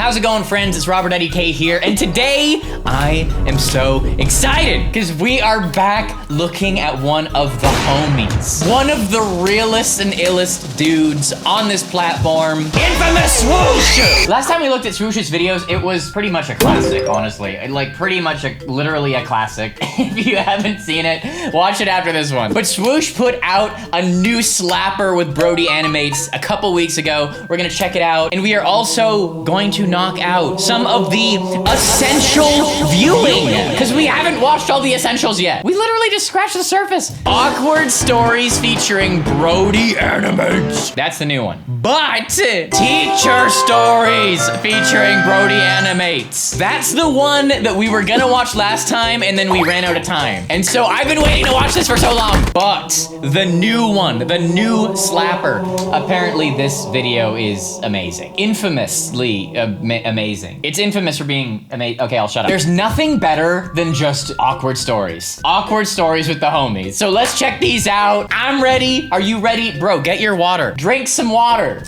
How's it going, friends? It's RobertIDK here, and today I am so excited because we are back looking at one of the homies. One of the realest and illest dudes on this platform, Infamous Swoosh! Last time we looked at Swoosh's videos, it was pretty much a classic, honestly. Like, pretty much literally a classic. If you haven't seen it, watch it after this one. But Swoosh put out a new slapper with BrodyAnimates a couple weeks ago. We're gonna check it out, and we are also going to knock out some of the essential viewing, because we haven't watched all the essentials yet. We literally just scratched the surface. Awkward Stories featuring BrodyAnimates. That's the new one. But Teacher Stories featuring BrodyAnimates. That's the one that we were gonna watch last time, and then we ran out of time. And so I've been waiting to watch this for so long. But the new one, the new slapper, apparently this video is amazing. Infamously amazing. It's infamous for being amazing. Okay, I'll shut up. There's nothing better than just awkward stories. Awkward stories with the homies. So let's check these out. I'm ready. Are you ready? Bro, get your water. Drink some water.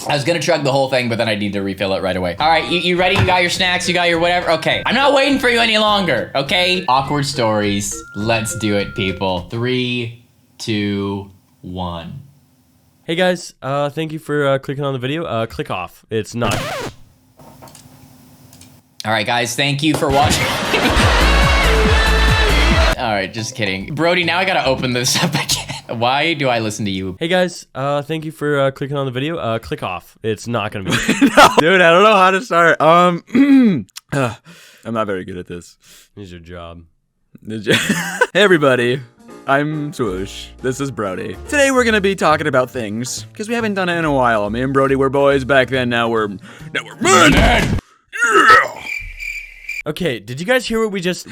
I was gonna chug the whole thing, but then I need to refill it right away. All right, you ready? You got your snacks, you got your whatever? Okay, I'm not waiting for you any longer, okay? Awkward stories, let's do it, people. 3, 2, 1. Hey guys, thank you for clicking on the video. Click off, it's not. All right, guys, thank you for watching. All right, just kidding. Brody, now I gotta open this up again. Why do I listen to you? Hey guys, thank you for clicking on the video. Click off. It's not gonna be. No. Dude, I don't know how to start. I'm not very good at this. Here's your job. Hey everybody, I'm Swoosh. This is Brody. Today we're gonna be talking about things, because we haven't done it in a while. Me and Brody were boys back then, now we're men! Yeah! Okay, did you guys hear what we just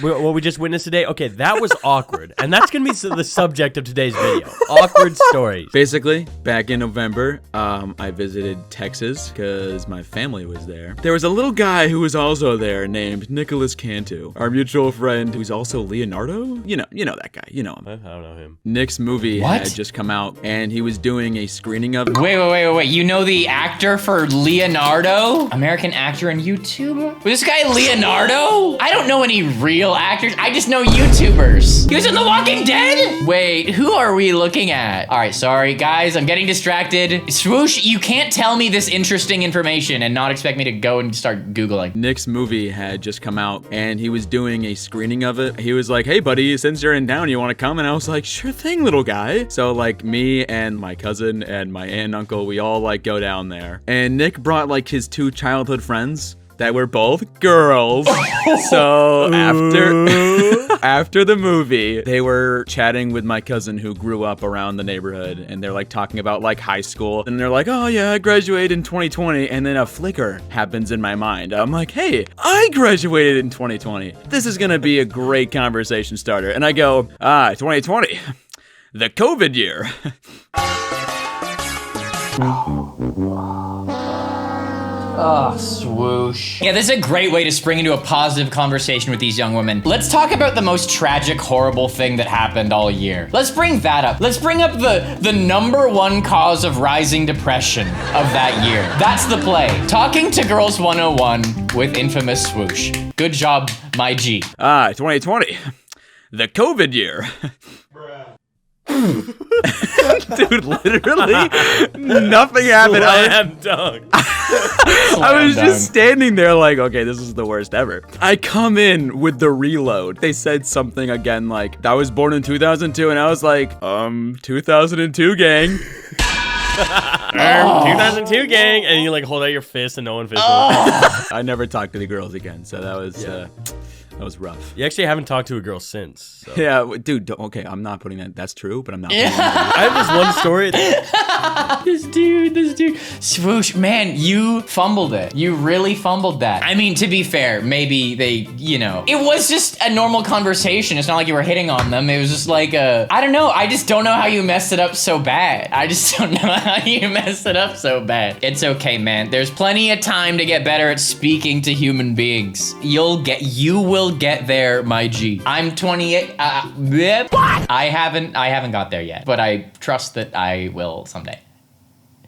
witnessed today? Okay, that was awkward, and that's gonna be the subject of today's video. Awkward stories. Basically, back in November, I visited Texas because my family was there. There was a little guy who was also there named Nicholas Cantu, our mutual friend who's also Leonardo. You know that guy. You know him. I don't know him. Nick's movie had just come out, and he was doing a screening of it. Wait. You know the actor for Leonardo? American actor and YouTuber? Was this guy Leonardo? I don't know any real actors. I just know YouTubers. He was in The Walking Dead? Wait, who are we looking at? All right, sorry, guys. I'm getting distracted. Swoosh, you can't tell me this interesting information and not expect me to go and start Googling. Nick's movie had just come out, and he was doing a screening of it. He was like, hey, buddy, since you're in town, you want to come? And I was like, sure thing, little guy. So, like, me and my cousin and my aunt and uncle, we all, like, go down there. And Nick brought, like, his 2 childhood friends that were both girls. So after the movie, they were chatting with my cousin who grew up around the neighborhood, and they're like talking about like high school, and they're like, oh yeah, I graduated in 2020, and then a flicker happens in my mind. I'm like, hey, I graduated in 2020. This is gonna be a great conversation starter. And I go, 2020, the COVID year. Oh, Swoosh. Yeah, this is a great way to spring into a positive conversation with these young women. Let's talk about the most tragic, horrible thing that happened all year. Let's bring that up. Let's bring up the #1 cause of rising depression of that year. That's the play. Talking to Girls 101 with Infamous Swoosh. Good job, my G. 2020, the COVID year. Dude, literally nothing happened. Slam dunk. I was just standing there like, okay, this is the worst ever. I come in with the reload. They said something again like, I was born in 2002, and I was like, 2002 gang. 2002 gang, and you like hold out your fist and no one fists. I never talked to the girls again, so that was that was rough. You actually haven't talked to a girl since. So. Yeah, dude, okay, I'm not putting that. That's true, but I'm not putting that. I have this one story. This dude. Swoosh, man, you fumbled it. You really fumbled that. I mean, to be fair, maybe they, it was just a normal conversation. It's not like you were hitting on them. It was just like I don't know. I just don't know how you messed it up so bad. It's okay, man. There's plenty of time to get better at speaking to human beings. You will get there, my G. I'm 28. What? I haven't got there yet, but I trust that I will someday.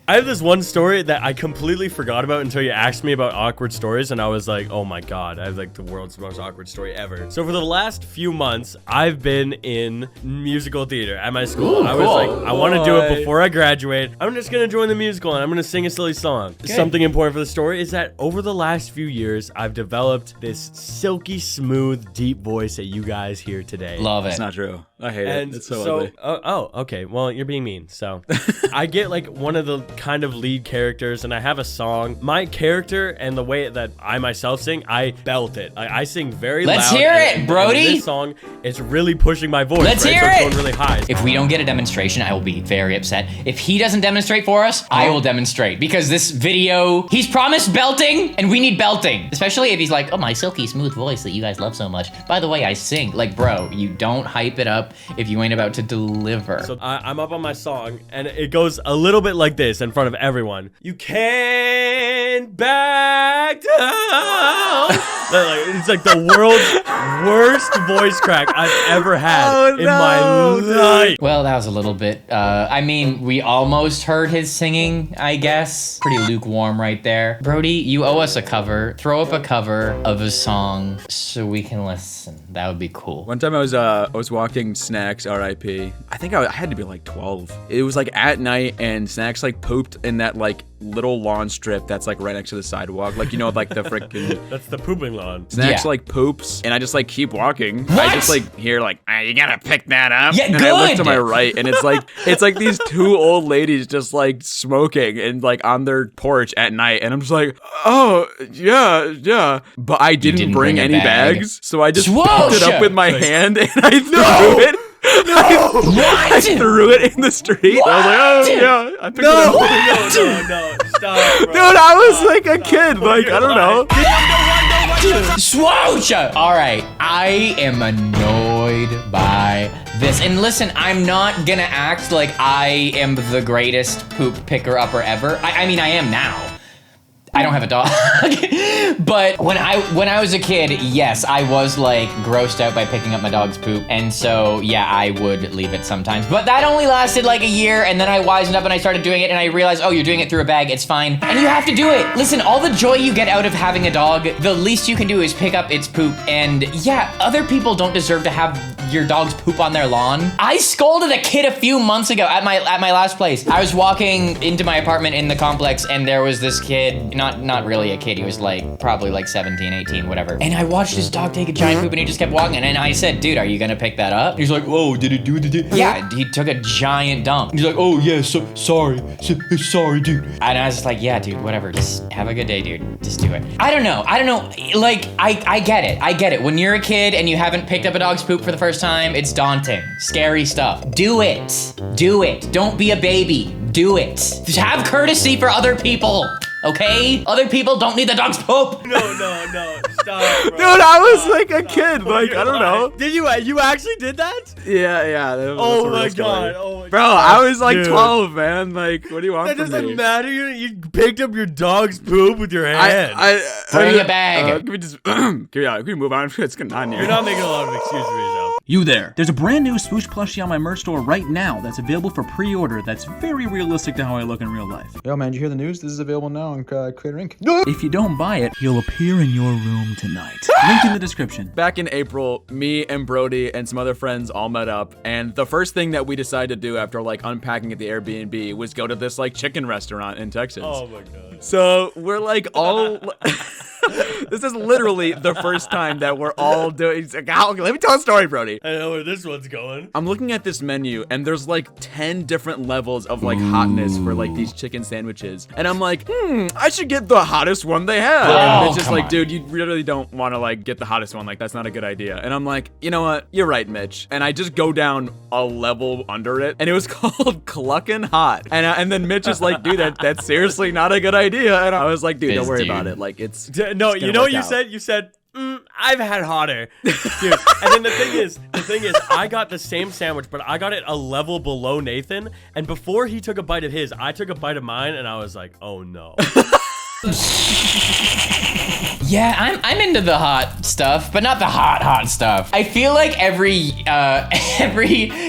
I have this one story that I completely forgot about until you asked me about awkward stories, and I was like, oh my god, I have like the world's most awkward story ever. So for the last few months, I've been in musical theater at my school. Ooh, I was cool. like, I want to do it before I graduate. I'm just gonna join the musical and I'm gonna sing a silly song. Something important for the story is that over the last few years, I've developed this silky smooth, deep voice that you guys hear today. Love it. It's not true. I hate it. It's so ugly. Okay. Well, you're being mean. So I get like one of the kind of lead characters and I have a song. My character and the way that I myself sing, I belt it. I sing very loud. Let's hear it, Brody. And this song, it's really pushing my voice. Let's hear so it's it. going really high. If we don't get a demonstration, I will be very upset. If he doesn't demonstrate for us, I will demonstrate because this video, he's promised belting and we need belting. Especially if he's like, oh, my silky smooth voice that you guys love so much. By the way, I sing. Like, bro, you don't hype it up if you ain't about to deliver. So I'm up on my song and it goes a little bit like this in front of everyone. You can't back down. It's like the world's worst voice crack I've ever had in my life. Well, that was a little bit, I mean, we almost heard his singing, I guess. Pretty lukewarm right there. Brody, you owe us a cover. Throw up a cover of a song so we can listen. That would be cool. One time I was walking Snacks, R.I.P. I think I had to be like 12. It was like at night and Snacks like pooped in that like little lawn strip that's like right next to the sidewalk. Like, you know, like the freaking That's the pooping lawn. Snacks Yeah. like poops and I just like keep walking. What? I just like hear like, you gotta pick that up. Yeah, and I look good. to my right and it's like these two old ladies just like smoking and like on their porch at night. And I'm just like, oh yeah. But I didn't bring bring a any bag. bags. So I just Swoosh! picked it up with my hand and I threw it. I threw it in the street. I was like, oh yeah. I picked it up. No, stop, bro. Dude, I was like a kid. Like, I don't know. Swoosh! All right, I am annoyed by this. And listen, I'm not gonna act like I am the greatest poop picker upper ever. I mean, I am now. I don't have a dog. But when I was a kid, yes, I was like grossed out by picking up my dog's poop. And so, yeah, I would leave it sometimes. But that only lasted like a year. And then I wisened up and I started doing it and I realized, oh, you're doing it through a bag. It's fine. And you have to do it. Listen, all the joy you get out of having a dog, the least you can do is pick up its poop. And yeah, other people don't deserve to have your dog's poop on their lawn. I scolded a kid a few months ago at my last place. I was walking into my apartment in the complex and there was this kid, not really a kid, he was like probably like 17, 18, whatever. And I watched his dog take a giant poop and he just kept walking. And I said, dude, are you gonna pick that up? He's like, oh, did it do it? Yeah, he took a giant dump. He's like, oh yeah, sorry, dude. And I was just like, yeah, dude, whatever, just have a good day, dude. Just do it. I don't know. Like, I get it. When you're a kid and you haven't picked up a dog's poop for the first time, it's daunting, scary stuff. Do it. Don't be a baby. Do it. Just have courtesy for other people. Okay? Other people don't need the dog's poop. No. Stop, bro. Dude, I was like a kid. Like, I don't know. Did you actually did that? Yeah. Oh my god. Bro, I was like 12, man. Like, what do you want That from doesn't me? matter. You picked up your dog's poop with your hand. Bring a bag. Can we just, can we move on? It's getting on here. You're not making a lot of excuses for yourself. You there. There's a brand new Swoosh plushie on my merch store right now that's available for pre-order that's very realistic to how I look in real life. Yo, man, did you hear the news? This is available now on Creator Inc. If you don't buy it, he'll appear in your room tonight. Link in the description. Back in April, me and Brody and some other friends all met up, and the first thing that we decided to do after like unpacking at the Airbnb was go to this like chicken restaurant in Texas. Oh my god. So we're like all. This is literally the first time that we're all doing. Let me tell a story, Brody. I know where this one's going. I'm looking at this menu and there's like 10 different levels of like hotness for like these chicken sandwiches. And I'm like, I should get the hottest one they have. Oh, And it's just come like, on. dude, you really don't want to like get the hottest one. Like, that's not a good idea. And I'm like, you know what? You're right, Mitch. And I just go down a level under it and it was called Cluckin' Hot. And then Mitch is like, dude, that's seriously not a good idea. And I was like, dude, don't Fizz, worry dude. about it. Like, it's No, it's you gonna know what work you out. said? You said, I've had hotter. Dude. And then the thing is, I got the same sandwich, but I got it a level below Nathan. And before he took a bite of his, I took a bite of mine, and I was like, oh no. Yeah, I'm into the hot stuff, but not the hot stuff. I feel like every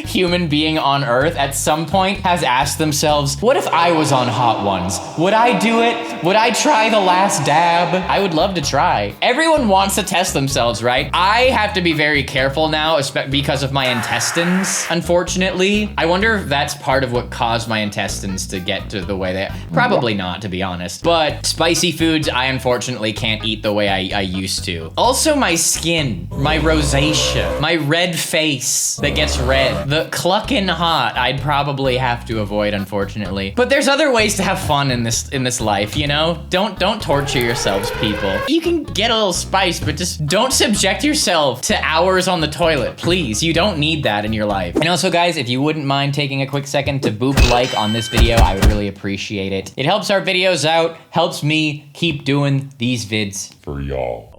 human being on Earth at some point has asked themselves, what if I was on Hot Ones? Would I do it? Would I try the last dab? I would love to try. Everyone wants to test themselves, right? I have to be very careful now, because of my intestines, unfortunately. I wonder if that's part of what caused my intestines to get to the way they probably not, to be honest. But spicy foods, I unfortunately can't eat the way I used to. Also my skin, my rosacea, my red face that gets red, the clucking hot, I'd probably have to avoid, unfortunately. But there's other ways to have fun in this life, you know? Don't torture yourselves, people. You can get a little spice, but just don't subject yourself to hours on the toilet, please. You don't need that in your life. And also, guys, if you wouldn't mind taking a quick second to boop like on this video, I would really appreciate it. It helps our videos out, helps me keep doing these vids For y'all.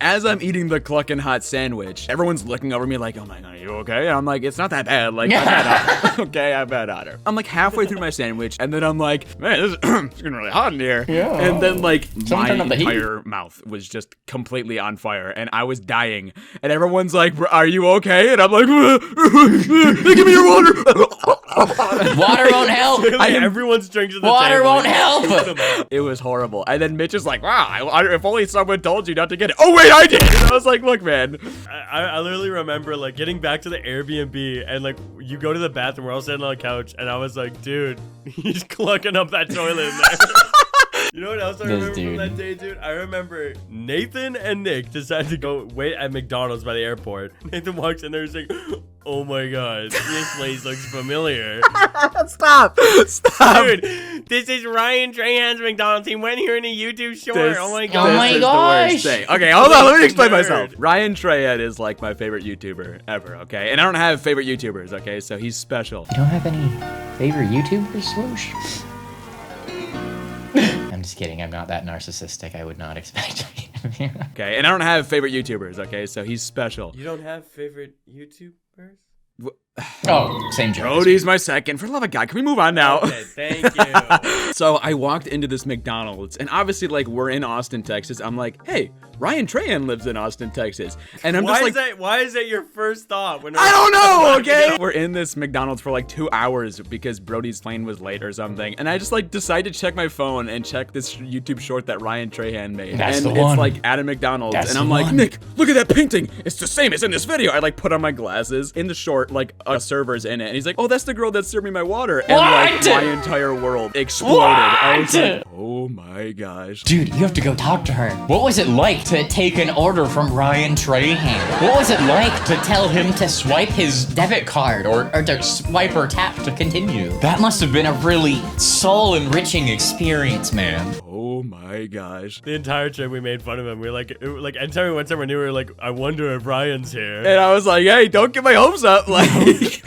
As I'm eating the clucking hot sandwich, everyone's looking over me like, oh my God, are you okay? And I'm like, it's not that bad. Like, I've had hotter. Okay, I've had hotter. I'm like halfway through my sandwich, and then I'm like, man, this is it's getting really hot in here. Yeah. And then like my turn up the heat. entire mouth was just completely on fire, and I was dying. And everyone's like, are you okay? And I'm like, give me your water. Water won't help. Everyone's drinking the Water table. won't help. It was horrible. And then Mitch is like, wow, if only someone told you not to get it. Oh wait, I did. And I was like, look, man. I literally remember like getting back to the Airbnb and like you go to the bathroom, we're all sitting on the couch, and I was like, dude, he's clucking up that toilet in there. You know what else I remember from that day, dude? I remember Nathan and Nick decided to go wait at McDonald's by the airport. Nathan walks in there and he's like, oh my God, this place looks familiar. Stop. Dude, this is Ryan Trahan's McDonald's. He went here in a YouTube short. Oh my God. Oh my This is gosh. the worst thing. Okay, hold on. Let me explain Nerd. myself. Ryan Trahan is like my favorite YouTuber ever, okay? And I don't have favorite YouTubers, okay? So he's special. You don't have any favorite YouTubers, Swoosh? I'm just kidding. I'm not that narcissistic. I would not expect me to be. Okay, and I don't have favorite YouTubers, okay? So he's special. You don't have favorite YouTubers? Oh, same joke. Brody's my second. For the love of God, can we move on now? Okay, thank you. So I walked into this McDonald's, and obviously, like, we're in Austin, Texas. I'm like, hey, Ryan Trahan lives in Austin, Texas. And I'm just like, why is that your first thought? When I don't know, okay? We're in this McDonald's for like 2 hours because Brody's plane was late or something. And I just like decided to check my phone and check this YouTube short that Ryan Trahan made. That's and the it's one. like at a McDonald's. That's and I'm the like, one. Nick, look at that painting. It's the same as in this video. I like put on my glasses. In the short, like a server's in it. And he's like, oh, that's the girl that served me my water. And like What? my entire world exploded. I was like, oh my gosh. Dude, you have to go talk to her. What was it like to take an order from Ryan Trahan? What was it like to tell him to swipe his debit card or to swipe or tap to continue? That must have been a really soul-enriching experience, man. Oh my gosh. The entire trip we made fun of him. We were like anytime we went somewhere new, we were like, I wonder if Ryan's here. And I was like, hey, don't get my hopes up. Like,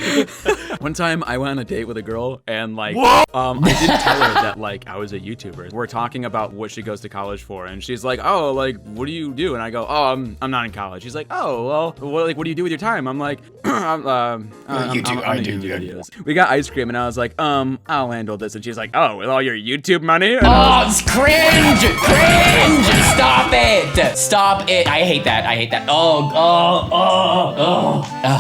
one time I went on a date with a girl and like, I didn't tell her that like I was a YouTuber. We're talking about what she goes to college for. And she's like, oh, like, what do you do? And I go, oh, I'm not in college. She's like, oh, well, what do you do with your time? I'm like, I'm YouTube videos. We got ice cream and I was like, I'll handle this. And she's like, oh, with all your YouTube money? And I was Oh, it's cringe! Cringe! Stop it! Stop it! I hate that. I hate that.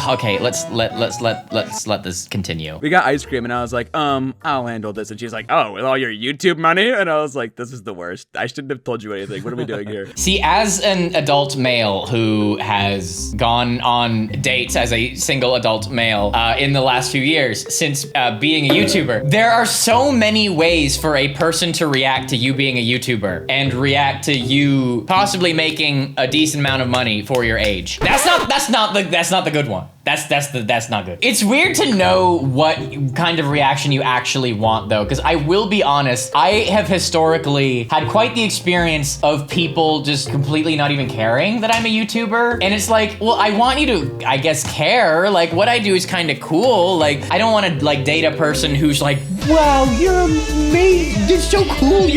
Okay, let's let this continue. We got ice cream and I was like, I'll handle this. And she's like, oh, with all your YouTube money? And I was like, this is the worst. I shouldn't have told you anything. What are we doing here? See, as an adult male who has gone on dates as a single adult male in the last few years since being a YouTuber, there are so many ways for a person to react to you being a YouTuber and react to you possibly making a decent amount of money for your age. That's not the good one. That's not good. It's weird to know what kind of reaction you actually want though, because I will be honest, I have historically had quite the experience of people just completely not even caring that I'm a YouTuber. And it's like, well, I want you to, I guess, care. Like what I do is kind of cool. Like I don't want to like date a person who's like, wow, you're amazing. You're so cool.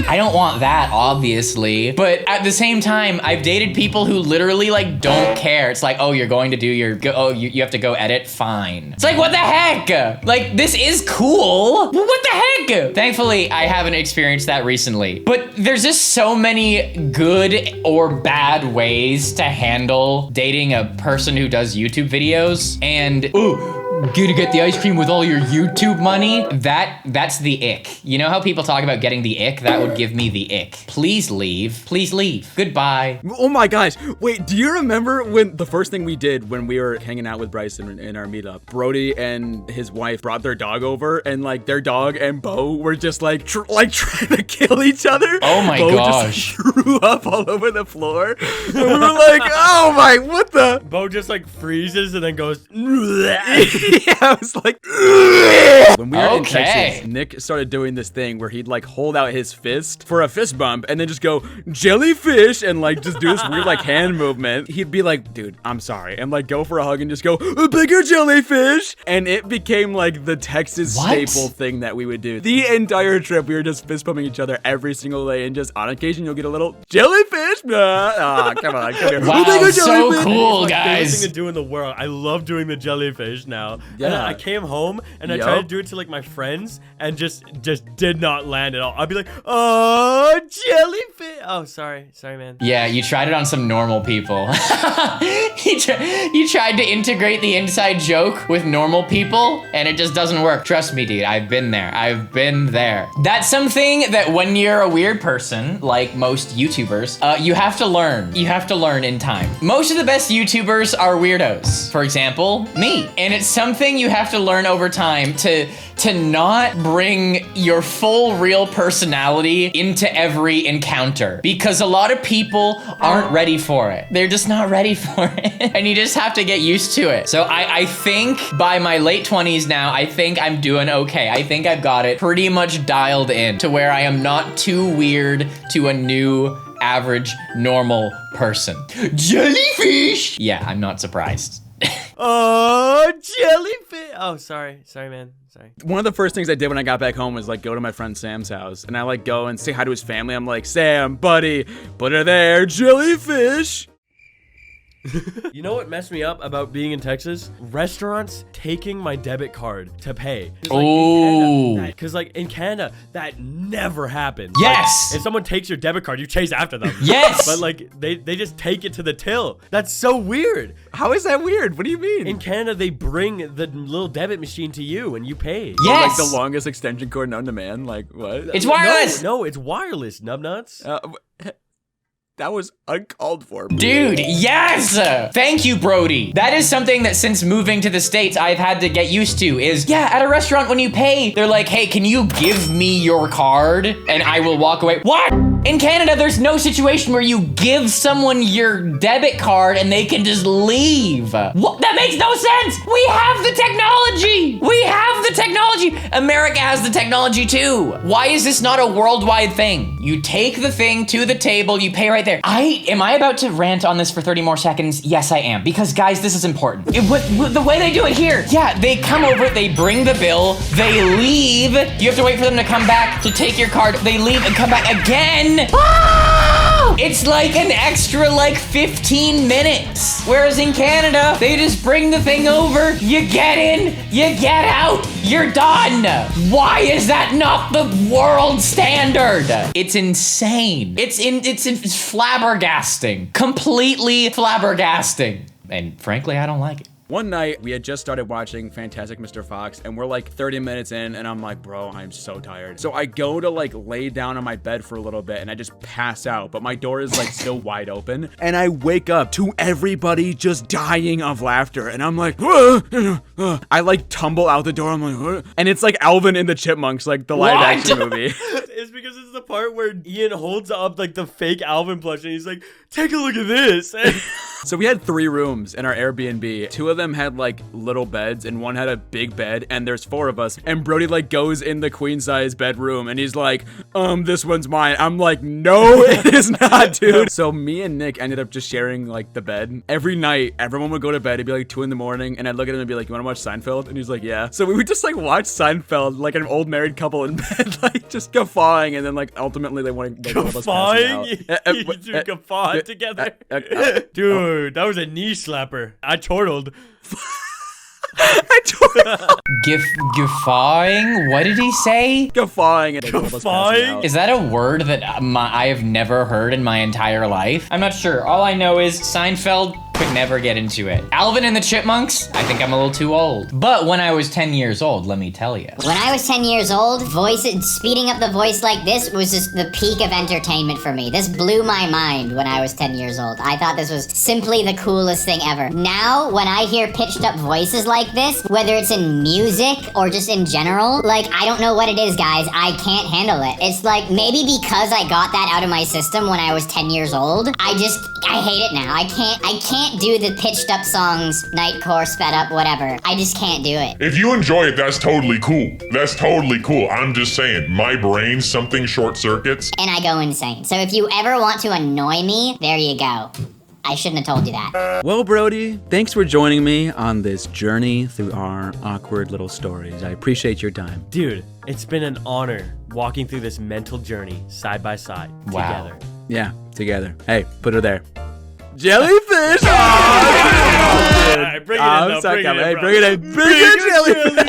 I don't want that, obviously. But at the same time, I've dated people who literally like don't care. It's like, oh, you're going to go, oh, you have to go edit? Fine. It's like, what the heck? Like, this is cool. What the heck? Thankfully, I haven't experienced that recently. But there's just so many good or bad ways to handle dating a person who does YouTube videos. And, ooh, gonna get the ice cream with all your YouTube money? That's the ick. You know how people talk about getting the ick? That would give me the ick. Please leave. Please leave. Goodbye. Oh my gosh. Wait, do you remember when the first thing we did when we were hanging out with Bryson in our meetup? Brody and his wife brought their dog over, and like their dog and Bo were just like trying to kill each other. Oh my Bo gosh. just threw up all over the floor. And we were like, oh my, what the? Bo just like freezes and then goes. Yeah, I was like, when we were in Okay. Texas, Nick started doing this thing where he'd like hold out his fist for a fist bump and then just go jellyfish and like just do this weird like hand movement. He'd be like, dude, I'm sorry, and like go for a hug and just go a bigger jellyfish, and it became like the Texas What? staple thing that we would do. The entire trip, we were just fist bumping each other every single day, and just on occasion you'll get a little jellyfish. Come on, come here. Wow, A bigger so jellyfish. cool, Favorite guys. thing to do in the world. I love doing the jellyfish now. Yeah. And I came home and I Yup. tried to do it to like my friends and just did not land at all. I'd be like, oh, jellyfish. Oh, sorry, man. Yeah, you tried it on some normal people. You tried to integrate the inside joke with normal people, and it just doesn't work. Trust me, dude, I've been there. I've been there. That's something that when you're a weird person, like most YouTubers, you have to learn. You have to learn in time. Most of the best YouTubers are weirdos. For example, me. And it's something you have to learn over time to not bring your full real personality into every encounter, because a lot of people aren't ready for it. They're just not ready for it. And you just have to get used to it. So I think by my late 20s now, I think I'm doing okay. I think I've got it pretty much dialed in to where I am not too weird to a new average normal person. Jellyfish! Yeah, I'm not surprised. Oh, jellyfish. Oh, sorry, man. Sorry. One of the first things I did when I got back home was like go to my friend Sam's house, and I like go and say hi to his family. I'm like, Sam, buddy, put her there, jellyfish. You know what messed me up about being in Texas? Restaurants taking my debit card to pay. Ooh. Because like in Canada, that never happens. Yes. Like, if someone takes your debit card, you chase after them. Yes. But like they just take it to the till. That's so weird. How is that weird? What do you mean? In Canada, they bring the little debit machine to you and you pay. Yes. Like the longest extension cord known to man. Like what? It's wireless. No, it's wireless, nubnuts. That was uncalled for. Dude, yes! Thank you, Brody. That is something that since moving to the States, I've had to get used to is, yeah, at a restaurant when you pay, they're like, hey, can you give me your card? And I will walk away. What? In Canada, there's no situation where you give someone your debit card and they can just leave. What? That makes no sense. We have the technology. We have the technology. America has the technology too. Why is this not a worldwide thing? You take the thing to the table, you pay right there. Am I about to rant on this for 30 more seconds? Yes, I am. Because guys, this is important. The way they do it here, yeah, they come over, they bring the bill, they leave. You have to wait for them to come back to take your card. They leave and come back again. Ah! It's like an extra like 15 minutes. Whereas in Canada, they just bring the thing over, you get in, you get out, you're done. Why is that not the world standard? It's insane. It's flabbergasting. Completely flabbergasting. And frankly, I don't like it. One night, we had just started watching Fantastic Mr. Fox, and we're like 30 minutes in, and I'm like, bro, I'm so tired. So I go to like lay down on my bed for a little bit, and I just pass out, but my door is like still wide open. And I wake up to everybody just dying of laughter, and I'm like, I like tumble out the door, I'm like, and it's like Alvin and the Chipmunks, like the live action movie. It's because it's the part where Ian holds up like the fake Alvin plush and he's like, take a look at this. So we had 3 rooms in our Airbnb. 2 of them had like little beds and one had a big bed, and there's 4 of us. And Brody like goes in the queen size bedroom and he's like, this one's mine. I'm like, no, it is not, dude. So me and Nick ended up just sharing like the bed. Every night, everyone would go to bed. It'd be like 2 a.m. and I'd look at him and be like, you want to watch Seinfeld? And he's like, yeah. So we would just like watch Seinfeld like an old married couple in bed, like just guffawing, and then like ultimately they wanted like, Guffawing? You two guffaw together? Dude, that was a knee slapper. I chortled. Guffawing? What did he say? Guffawing. Guffawing? Is that a word that I have never heard in my entire life? I'm not sure. All I know is Seinfeld could never get into it. Alvin and the Chipmunks? I think I'm a little too old. But when I was 10 years old, let me tell you. When I was 10 years old, speeding up the voice like this was just the peak of entertainment for me. This blew my mind when I was 10 years old. I thought this was simply the coolest thing ever. Now, when I hear pitched up voices like this, whether it's in music or just in general, like, I don't know what it is, guys. I can't handle it. It's like, maybe because I got that out of my system when I was 10 years old, I hate it now. I can't do the pitched up songs, nightcore, sped up, whatever. I just can't do it. If you enjoy it, that's totally cool. That's totally cool. I'm just saying, my brain, something short circuits. And I go insane. So if you ever want to annoy me, there you go. I shouldn't have told you that. Well, Brody, thanks for joining me on this journey through our awkward little stories. I appreciate your time. Dude, it's been an honor walking through this mental journey side by side together. Yeah, together. Hey, put her there. Jellyfish! Bring it in, jellyfish!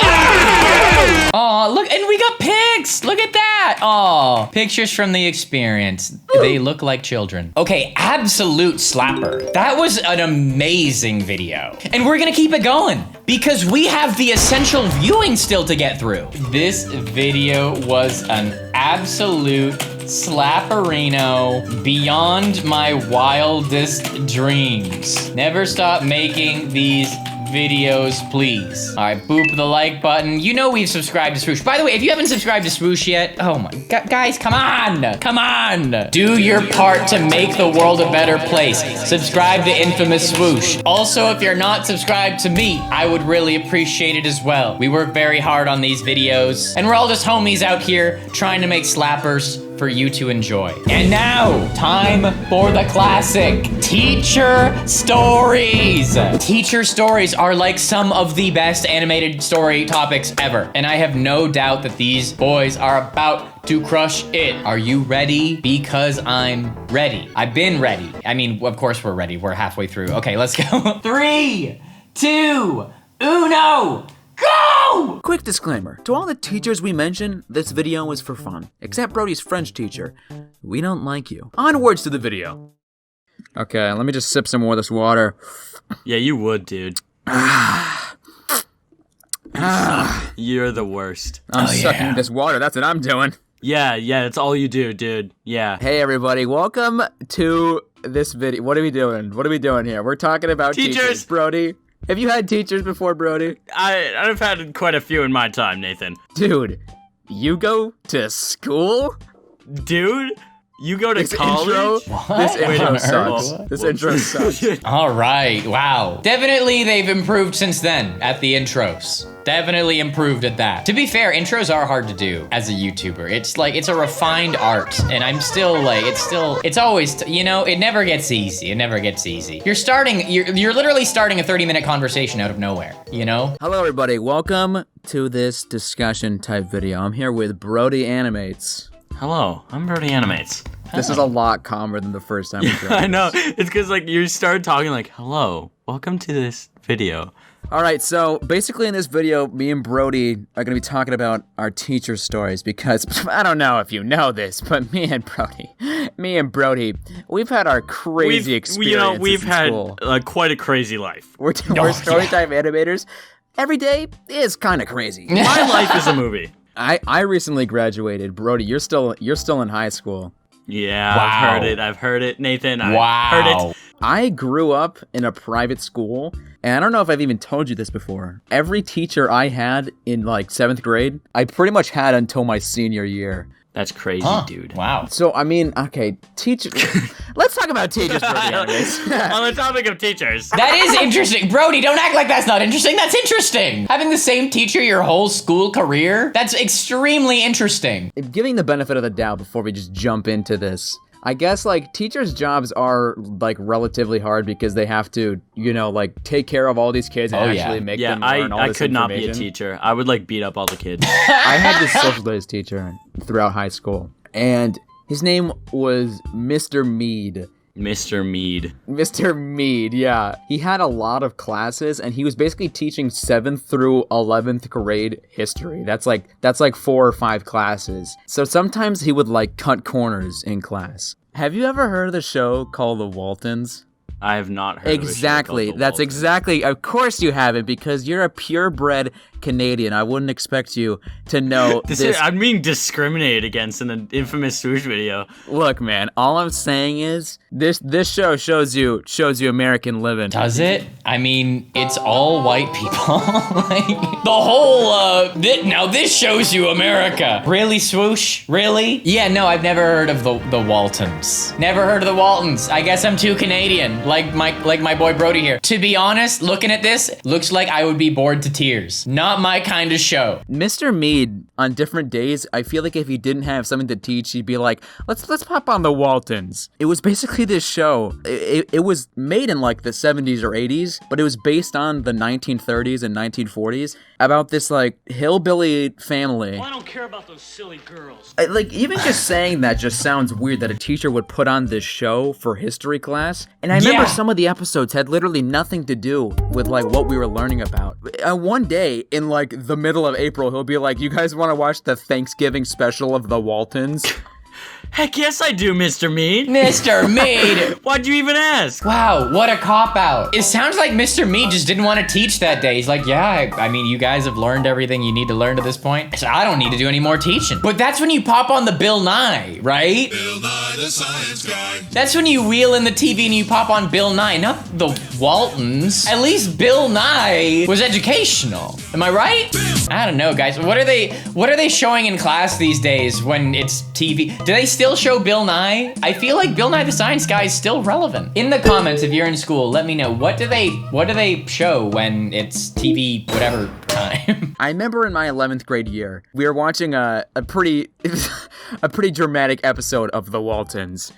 Aw, look, and we got pics! Look at that! Aw, pictures from the experience. They look like children. Okay, absolute slapper. That was an amazing video. And we're gonna keep it going because we have the essential viewing still to get through. This video was an absolute slapperino beyond my wildest dreams. Never stop making these videos, please. All right, boop the like button. You know we've subscribed to Swoosh. By the way, if you haven't subscribed to Swoosh yet, oh my God, guys, come on. Come on. Do your part to make the world a better place. Subscribe to Infamous Swoosh. Also, if you're not subscribed to me, I would really appreciate it as well. We work very hard on these videos, and we're all just homies out here trying to make slappers for you to enjoy. And now, time for the classic Teacher Stories. Teacher Stories are like some of the best animated story topics ever, and I have no doubt that these boys are about to crush it. Are you ready? Because I'm ready. I've been ready. I mean, of course we're ready. We're halfway through. Okay, let's go. 3, 2, 1. Go! Quick disclaimer, to all the teachers we mentioned, this video is for fun. Except Brody's French teacher. We don't like you. Onwards to the video. Okay, let me just sip some more of this water. Yeah, you would, dude. You're the worst. I'm sucking this water, that's what I'm doing. Yeah, that's all you do, dude. Yeah. Hey everybody, welcome to this video. What are we doing? What are we doing here? We're talking about teachers. Brody. Have you had teachers before, Brody? I've had quite a few in my time, Nathan. Dude, you go to school? Dude, you go to college? This intro sucks. This intro sucks. All right, wow. Definitely they've improved since then at the intros. Definitely improved at that. To be fair, intros are hard to do as a YouTuber. It's like, it's a refined art, and I'm still like, it's always, you know, it never gets easy. It never gets easy. You're literally starting a 30-minute conversation out of nowhere, you know? Hello everybody, welcome to this discussion type video. I'm here with BrodyAnimates. Hello, I'm BrodyAnimates. This is a lot calmer than the first time we tried. I know, it's because like you started talking like, hello, welcome to this video. All right, so basically in this video, me and Brody are going to be talking about our teacher stories because, I don't know if you know this, but me and Brody, we've had our crazy experiences we've in had school. quite a crazy life. We're storytime animators. Every day is kind of crazy. My life is a movie. I recently graduated. Brody, you're still in high school. Yeah, Wow. I've heard it, Nathan. Wow. I've heard it. I grew up in a private school, and I don't know if I've even told you this before. Every teacher I had in like 7th grade, I pretty much had until my senior year. That's crazy, dude. Wow. So, I mean, okay, teacher. Let's talk about teachers, BrodyAnimates. On the topic of teachers. That is interesting. Brody, don't act like that's not interesting. That's interesting. Having the same teacher your whole school career, that's extremely interesting. Giving the benefit of the doubt before we just jump into this. I guess, like, teachers' jobs are, like, relatively hard because they have to, you know, like, take care of all these kids and actually make them learn all I this could not be a information. teacher. I would, like, beat up all the kids. I had this social studies teacher throughout high school, and his name was Mr. Meede. Mr. Meede. Mr. Meede, yeah. He had a lot of classes, and he was basically teaching 7th through 11th grade history. That's like 4 or 5 classes. So sometimes he would, like, cut corners in class. Have you ever heard of the show called The Waltons? I have not heard Exactly. of a show called The That's Waltons. exactly. Of course you haven't, because you're a purebred Canadian. I wouldn't expect you to know this. I'm being discriminated against in an Infamous Swoosh video. Look, man. All I'm saying is this show shows you American living. Does it? I mean, it's all white people. Like, the whole, now this shows you America. Really, Swoosh? Really? Yeah, no, I've never heard of the Waltons. Never heard of the Waltons. I guess I'm too Canadian, like my boy Brody here. To be honest, looking at this, looks like I would be bored to tears. Not my kind of show. Mr. Meede, on different days, I feel like if he didn't have something to teach, he'd be like, let's pop on the Waltons. It was basically this show. It was made in like the 70s or 80s, but it was based on the 1930s and 1940s about this like hillbilly family. Well, I don't care about those silly girls. Like, even just saying that just sounds weird that a teacher would put on this show for history class. And I remember some of the episodes had literally nothing to do with like what we were learning about. One day in like the middle of April, he'll be like, you guys want to watch the Thanksgiving special of the Waltons? Heck yes I do, Mr. Meede. Mr. Meede! Why'd you even ask? Wow, what a cop-out. It sounds like Mr. Meede just didn't want to teach that day. He's like, yeah, I mean, you guys have learned everything you need to learn to this point, so I don't need to do any more teaching. But that's when you pop on the Bill Nye, right? Bill Nye the Science Guy. That's when you wheel in the TV and you pop on Bill Nye, not the Waltons. At least Bill Nye was educational. Am I right? I don't know, guys. What are they showing in class these days when it's TV? Do they still show Bill Nye? I feel like Bill Nye the Science Guy is still relevant. In the comments, if you're in school, let me know. What do they show when it's TV whatever time? I remember in my 11th grade year, we were watching a pretty dramatic episode of The Waltons.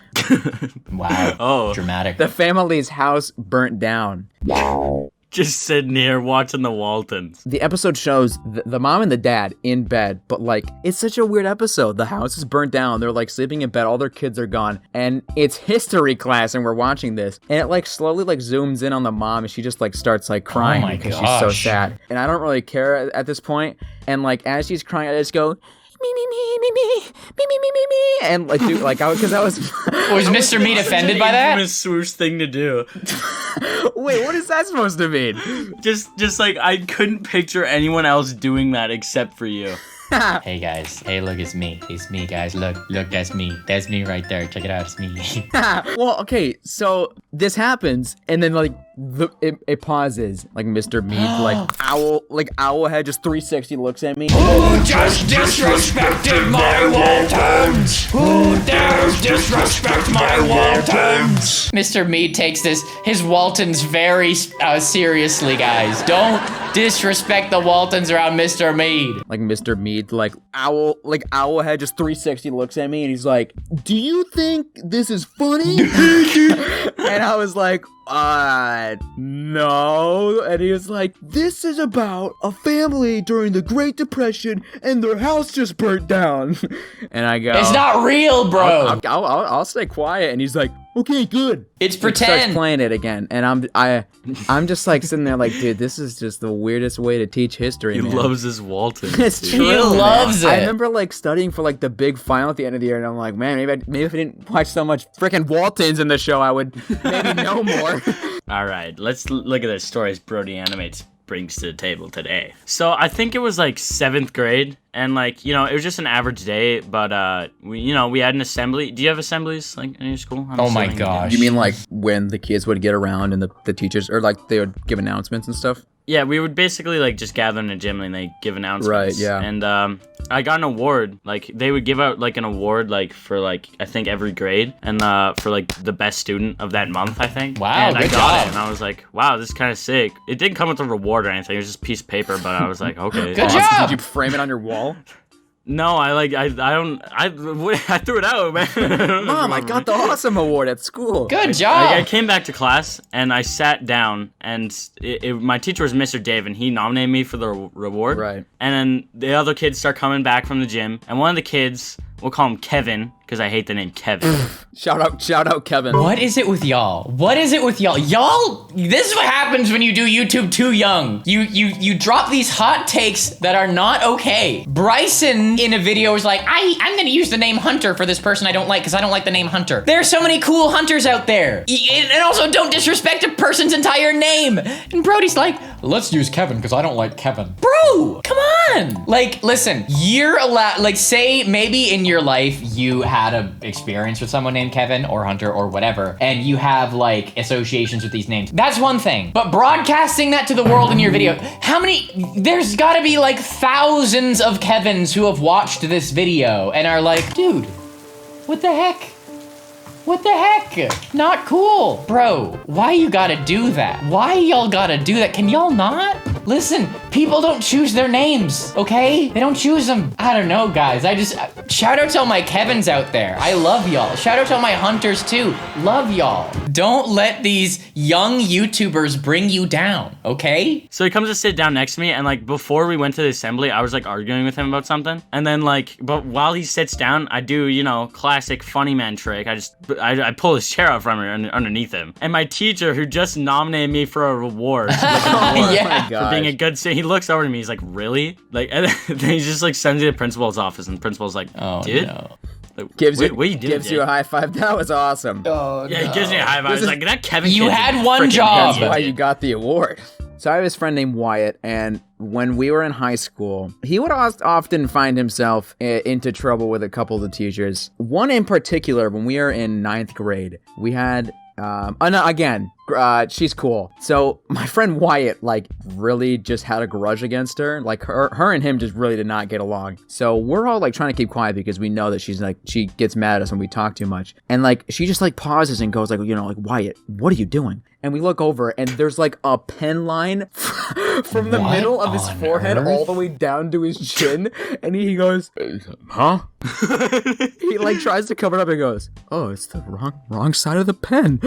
Wow. Oh. Dramatic. The family's house burnt down. Just sitting here watching the Waltons. The episode shows the mom and the dad in bed, but like, it's such a weird episode. The house is burnt down. They're like sleeping in bed. All their kids are gone. And it's history class and we're watching this. And it like slowly like zooms in on the mom and she just like starts like crying because she's so sad. And I don't really care at this point. And like, as she's crying, I just go, me, and like, dude, like, because I was. Was Mr. Meede offended by that? Infamous Swoosh thing to do. Wait, what is that supposed to mean? Just like I couldn't picture anyone else doing that except for you. Hey guys, hey look, it's me. It's me, guys. Look, that's me. That's me right there. Check it out, it's me. Well, okay, so this happens, and then like it pauses. Like Mr. Meede, like Owlhead just 360 looks at me. Who just disrespected my Waltons? Who dares disrespect my Waltons? Mr. Meede takes his Waltons very seriously, guys. Don't disrespect the Waltons around Mr. Meede. Like Mr. Meede, like Owlhead just 360 looks at me and he's like, "Do you think this is funny?" And I was like, no. And he was like, "This is about a family during the Great Depression and their house just burnt down." And I go, it's not real, bro. I'll stay quiet. And he's like, "Okay, good." It's He pretend. starts playing it again, and I'm just like sitting there like, dude, this is just the weirdest way to teach history. He man. loves his Waltons. It's dude. true. He loves man. it. I remember like studying for like the big final at the end of the year, and I'm like, man, maybe if I didn't watch so much freaking Waltons in the show, I would maybe know more. All right, let's look at the stories BrodyAnimates brings to the table today. So I think it was like 7th grade, and like, you know, it was just an average day, but we had an assembly. Do you have assemblies like in your school? Oh my gosh. You mean like when the kids would get around and the teachers, or like they would give announcements and stuff? Yeah, we would basically like just gather in a gym and they give announcements. Right, yeah. And I got an award. Like they would give out like an award like for like I think every grade and for like the best student of that month I think. Wow, and I good got job. it and I was like, wow, this is kind of sick. It didn't come with a reward or anything. It was just a piece of paper, but I was like, okay. Good job. Did you frame it on your wall? No, I threw it out, man. Mom, I got the awesome award at school. Good job. I came back to class and I sat down and my teacher was Mr. Dave and he nominated me for the reward. Right. And then the other kids start coming back from the gym and one of the kids, we'll call him Kevin because I hate the name Kevin. Shout out, Kevin. What is it with y'all? What is it with y'all? Y'all, this is what happens when you do YouTube too young. You drop these hot takes that are not okay. Bryson in a video was like, I'm gonna use the name Hunter for this person I don't like because I don't like the name Hunter. There are so many cool Hunters out there. And also don't disrespect a person's entire name. And Brody's like, let's use Kevin because I don't like Kevin. Bro, come on. Like, listen, you're allowed, like say maybe in your life you had a experience with someone named Kevin or Hunter or whatever, and you have like associations with these names. That's one thing. But broadcasting that to the world in your video, there's gotta be like thousands of Kevins who have watched this video and are like, dude, what the heck? What the heck? Not cool. Bro, why you gotta do that? Why y'all gotta do that? Can y'all not? Listen, people don't choose their names, okay? They don't choose them. I don't know, guys. Shout out to all my Kevins out there. I love y'all. Shout out to all my Hunters too. Love y'all. Don't let these young YouTubers bring you down, okay? So he comes to sit down next to me and like before we went to the assembly, I was like arguing with him about something. And then like, but while he sits down, I do, you know, classic funny man trick. I pull his chair out from underneath him. And my teacher who just nominated me for a reward. Yeah. For being a good student. He looks over to me. He's like, really? Like, and then he just like sends me to the principal's office, and the principal's like, dude, no. like, Gives gives you a high five. That was awesome. Oh, yeah, he gives me a high five. He's like, that Kevin. You kid's had a one freaking job. idiot." Why you got the award. So I have this friend named Wyatt, and when we were in high school, he would often find himself into trouble with a couple of the teachers. One in particular, when we were in 9th grade, we had, she's cool. So my friend Wyatt, like, really just had a grudge against her. Like, her and him just really did not get along. So we're all, like, trying to keep quiet because we know that she gets mad at us when we talk too much. And, like, she just, like, pauses and goes, like, you know, like, Wyatt, what are you doing? And we look over, and there's, like, a pen line from the middle of his forehead all the way down to his chin. And he goes, huh? He, like, tries to cover it up and goes, oh, it's the wrong side of the pen.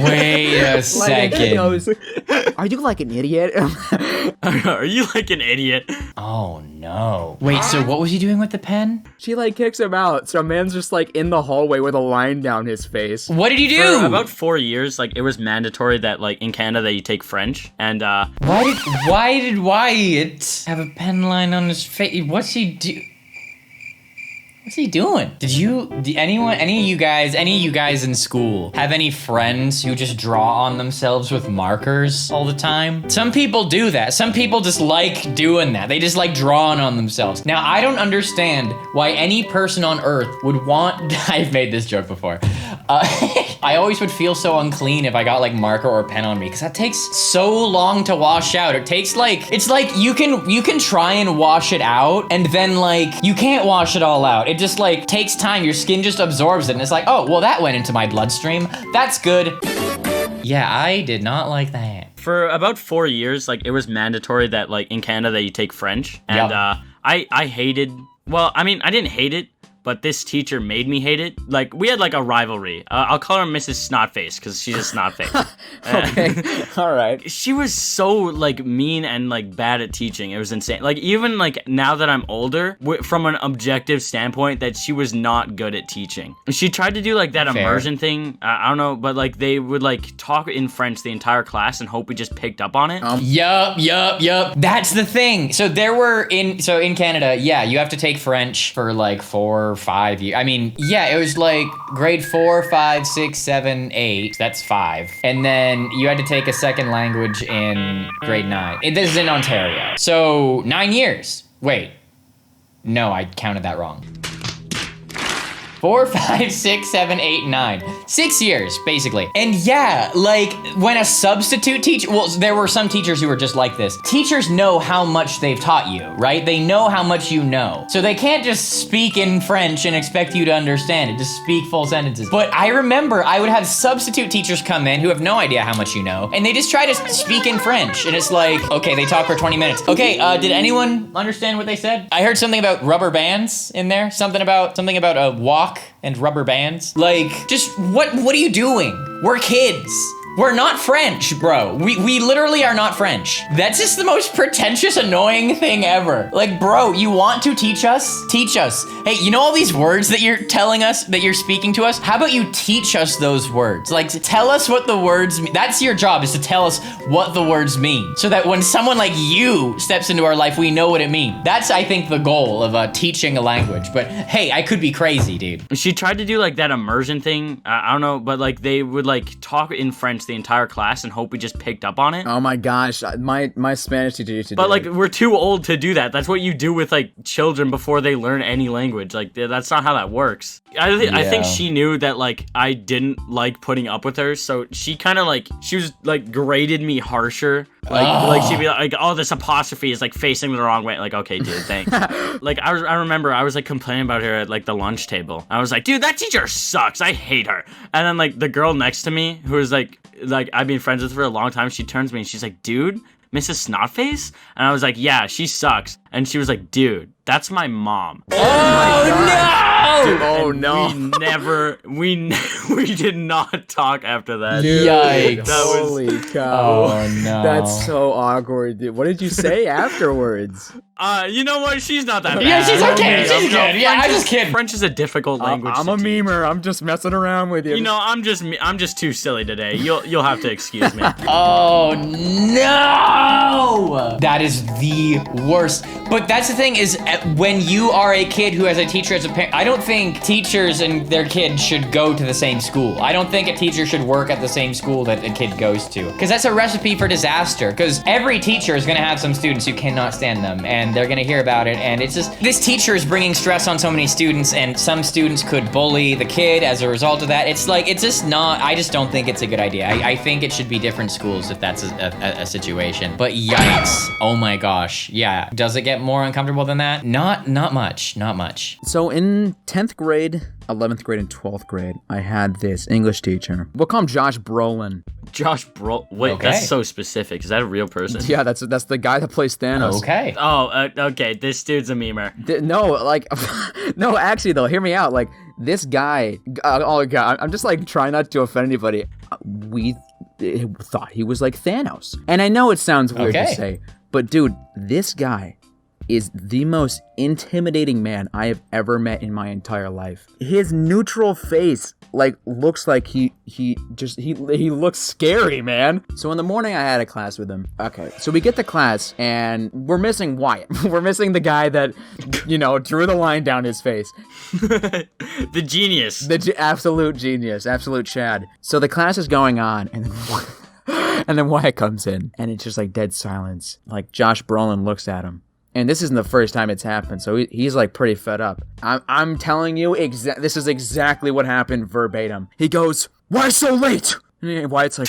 Wait a second. He goes, are you, like, an idiot? Are you like an idiot? Oh, no. Wait, so what was he doing with the pen? She, like, kicks him out. So man's just, like, in the hallway with a line down his face. What did he do? For about 4 years, like, it was mandatory that, like, in Canada that you take French, and, Why did Wyatt have a pen line on his face? What's he doing? Did any of you guys in school have any friends who just draw on themselves with markers all the time? Some people do that. Some people just like doing that. They just like drawing on themselves. Now, I don't understand why any person on earth would want, I've made this joke before. I always would feel so unclean if I got like marker or pen on me because that takes so long to wash out. It's like you can try and wash it out and then like you can't wash it all out. It just like takes time. Your skin just absorbs it and it's like, oh, well that went into my bloodstream. That's good. Yeah, I did not like that. For about 4 years, like, it was mandatory that, like, in Canada that you take French. And, I hated, well, I mean, I didn't hate it, but this teacher made me hate it. Like, we had, like, a rivalry. I'll call her Mrs. Snotface, because she's a snotface. Okay, all right. She was so, like, mean and, like, bad at teaching. It was insane. Like, even, like, now that I'm older, from an objective standpoint, that she was not good at teaching. She tried to do, like, that immersion thing. I don't know, but, like, they would, like, talk in French the entire class and hope we just picked up on it. Yup. That's the thing. So in Canada, yeah, you have to take French for, like, 4 or 5 years. I mean, yeah, it was like grade 4, 5, 6, 7, 8. That's 5. And then you had to take a second language in grade 9. This is in Ontario. So 9 years. Wait. No, I counted that wrong. 4, 5, 6, 7, 8, 9. 6 years, basically. And yeah, like when a substitute teacher, well, there were some teachers who were just like this. Teachers know how much they've taught you, right? They know how much you know. So they can't just speak in French and expect you to understand it, just speak full sentences. But I remember I would have substitute teachers come in who have no idea how much you know, and they just try to speak in French. And it's like, okay, they talk for 20 minutes. Okay, did anyone understand what they said? I heard something about rubber bands in there. Something about a walk and rubber bands. Like, just what are you doing? We're kids. We're not French, bro. We literally are not French. That's just the most pretentious, annoying thing ever. Like, bro, you want to teach us? Teach us. Hey, you know all these words that you're telling us, that you're speaking to us? How about you teach us those words? Like, tell us what the words mean. That's your job, is to tell us what the words mean. So that when someone like you steps into our life, we know what it means. That's, I think, the goal of teaching a language. But hey, I could be crazy, dude. She tried to do like that immersion thing. I don't know, but like they would like talk in French the entire class and hope we just picked up on it. Oh my gosh, my Spanish teacher used to do But like it. we're too old to do that. That's what you do with like children before they learn any language. Like that's not how that works. I think she knew that like I didn't like putting up with her, so she kind of like she was like graded me harsher. Like she'd be like, oh, this apostrophe is like facing the wrong way. Like, okay, dude, thanks. Like I remember I was like complaining about her at like the lunch table. I was like, dude, that teacher sucks. I hate her. And then like the girl next to me, who was like I've been friends with her for a long time, she turns to me and she's like, dude, Mrs. Snotface? And I was like, yeah, she sucks. And she was like, dude, that's my mom. Dude, oh no. We did not talk after that. Dude, Yikes. Holy cow. Oh no. That's so awkward, dude. What did you say afterwards? You know what? She's not that bad. Yeah, she's okay. She's good. Yeah, I'm just kidding. French is a difficult language. I'm a memer. I'm just messing around with you. You know, I'm just too silly today. You'll have to excuse me. Oh no! That is the worst. But that's the thing is, when you are a kid who has a teacher as a parent, I don't think teachers and their kids should go to the same school. I don't think a teacher should work at the same school that a kid goes to. Because that's a recipe for disaster. Because every teacher is gonna have some students who cannot stand them, and they're gonna hear about it, and it's just, this teacher is bringing stress on so many students, and some students could bully the kid as a result of that. It's like, it's just not, I just don't think it's a good idea. I think it should be different schools if that's a situation. But yikes. Oh my gosh. Yeah. Does it get more uncomfortable than that? Not much. Not much. So in 10th grade, 11th grade, and 12th grade, I had this English teacher. We'll call him Josh Brolin. Wait, Okay. That's so specific. Is that a real person? Yeah, that's the guy that plays Thanos. Okay. Oh, okay. This dude's a memer. No, like, no, actually though, hear me out. Like, this guy, oh god, I'm just like trying not to offend anybody. We thought he was like Thanos. And I know it sounds weird to say, but dude, this guy is the most intimidating man I have ever met in my entire life. His neutral face like looks like he looks scary, man. So in the morning I had a class with him. Okay, so we get to class and we're missing Wyatt. We're missing the guy that, you know, drew the line down his face. The genius. The absolute genius, absolute Chad. So the class is going on and then Wyatt comes in and it's just like dead silence. Like Josh Brolin looks at him. And this isn't the first time it's happened, so he's like pretty fed up. I'm telling you, this is exactly what happened verbatim. He goes, "Why so late?" And Wyatt's like,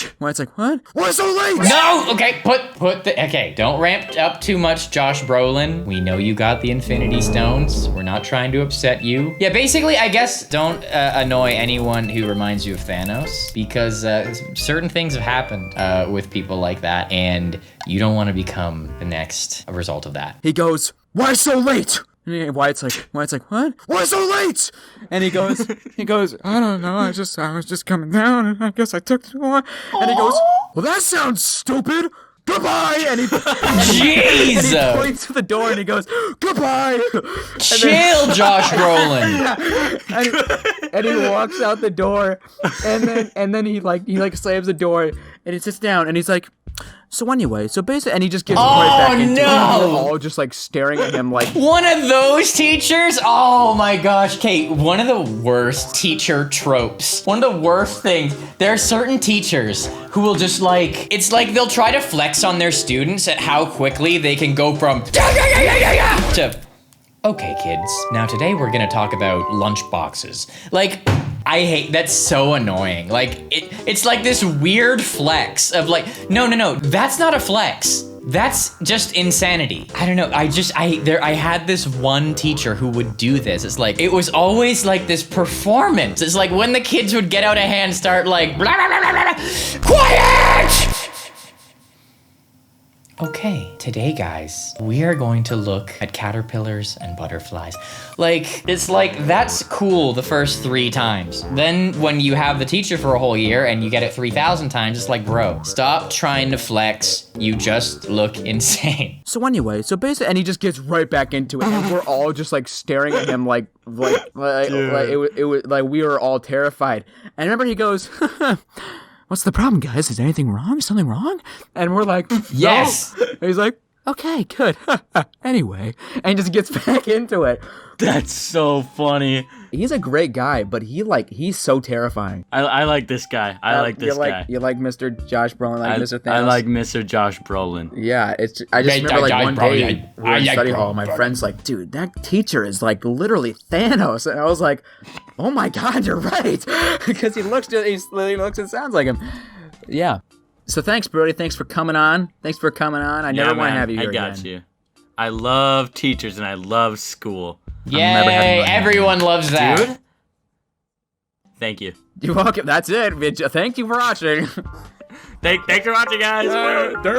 what? Why so late? No, okay, okay, don't ramp up too much, Josh Brolin. We know you got the Infinity Stones. We're not trying to upset you. Yeah, basically, I guess don't annoy anyone who reminds you of Thanos, because certain things have happened with people like that, and you don't want to become the next result of that. He goes, "Why so late?" And Wyatt's like, what? Why so late? And he goes, I don't know. I was just coming down, and I guess I took too long. And he goes, well, that sounds stupid. Goodbye. And he, Jeez. And he points to the door and he goes, goodbye. Chill, Josh Brolin. and he walks out the door, and then he slams the door, and he sits down, and he's like, so anyway, so basically, and he just gets right back into it. And we're all just like staring at him like, one of those teachers? Oh my gosh, Kate, one of the worst teacher tropes. One of the worst things. There are certain teachers who will just like, it's like they'll try to flex on their students at how quickly they can go from to Okay, kids. Now today we're gonna talk about lunch boxes. Like, I hate, that's so annoying. Like, it's like this weird flex of like, no, that's not a flex. That's just insanity. I don't know, I had this one teacher who would do this. It's like, it was always like this performance. It's like when the kids would get out of hand, start like, blah, blah, blah, blah, blah. Quiet! Okay, today guys, we are going to look at caterpillars and butterflies. Like, it's like, that's cool the first 3 times. Then when you have the teacher for a whole year and you get it 3,000 times, it's like, bro, stop trying to flex. You just look insane. So anyway, basically, and he just gets right back into it, and we're all just like staring at him like it was like we were all terrified. And remember, he goes, "What's the problem, guys? Is anything wrong? Is something wrong?" And we're like, yes. No. And he's like, "Okay, good." Anyway, and just gets back into it. That's so funny. He's a great guy, but he's so terrifying. I like this guy. I like this guy. You like Mr. Josh Brolin, like Mr. Thanos? I like Mr. Josh Brolin. Yeah, I just remember like one day we were in study hall, my friend's like, "Dude, that teacher is like literally Thanos," and I was like, "Oh my God, you're right," because he looks and sounds like him. Yeah. So thanks, Brody. Thanks for coming on. I never want to have you here again. I got you. I love teachers and I love school. Yay! Everyone loves that. Dude. Thank you. You're welcome. That's it. Thank you for watching. Thanks for watching, guys.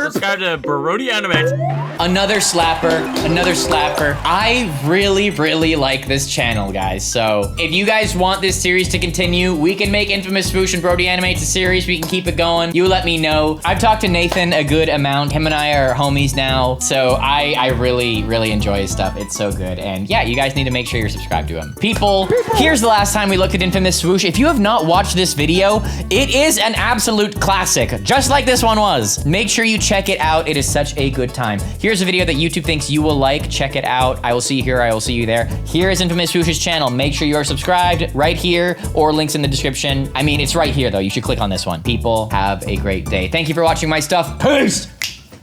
Subscribe to BrodyAnimates. Another slapper. I really like this channel, guys. So if you guys want this series to continue, we can make Infamous Swoosh and BrodyAnimates a series. We can keep it going. You let me know. I've talked to Nathan a good amount. Him and I are homies now. So I really enjoy his stuff. It's so good. And yeah, you guys need to make sure you're subscribed to him. People, here's the last time we looked at Infamous Swoosh. If you have not watched this video, it is an absolute classic. Just like this one was. Make sure you check it out. It is such a good time. Here's a video that YouTube thinks you will like. Check it out. I will see you here. I will see you there. Here is Infamous Swoosh's channel. Make sure you are subscribed right here or links in the description. I mean, it's right here though. You should click on this one. People, have a great day. Thank you for watching my stuff. Peace!